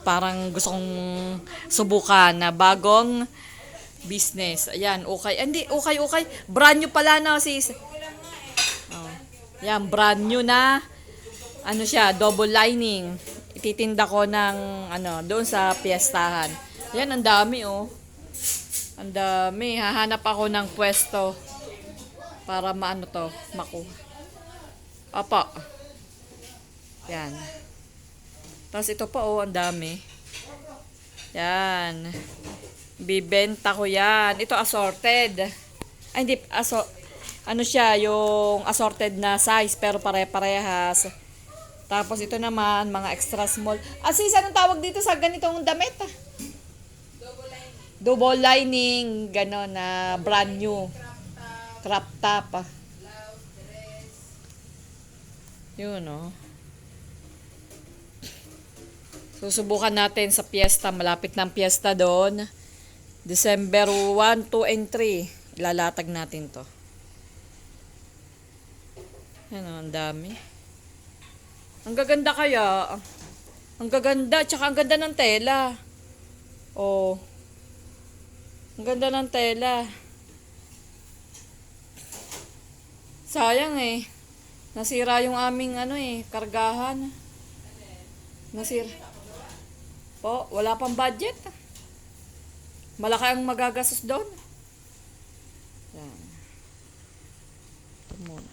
parang gusto kong subukan na bagong business. Ayan, okay. Hindi, okay. Brand new pala na, sis. Oh. Yan, brand new na. Ano siya, double lining. Ititinda ko ng, doon sa piyestahan. Ayan, ang dami, oh. Ang dami. Hahanap ako ng pwesto para makuha. Apa. Yan. Tapos ito pa, oh, ang dami. Yan. Bibenta ko yan. Ito assorted. Ay, hindi. Ano siya, yung assorted na size, pero pare-parehas. Tapos ito naman, mga extra small. Sis, anong tawag dito sa ganitong damit? Double lining. Ganon na brand new. Crop top. Yun, oh. Susubukan natin sa piyesta. Malapit ng piyesta doon. December 1, 2, and 3. Ilalatag natin to. Yan, ang dami. Ang gaganda kaya. Ang gaganda. Tsaka ang ganda ng tela. Oh. Ang ganda ng tela. Sayang eh. Nasira yung aming kargahan. Nasira. Po, wala pang budget. Malaki ang magagastos doon. Yan. Ito muna.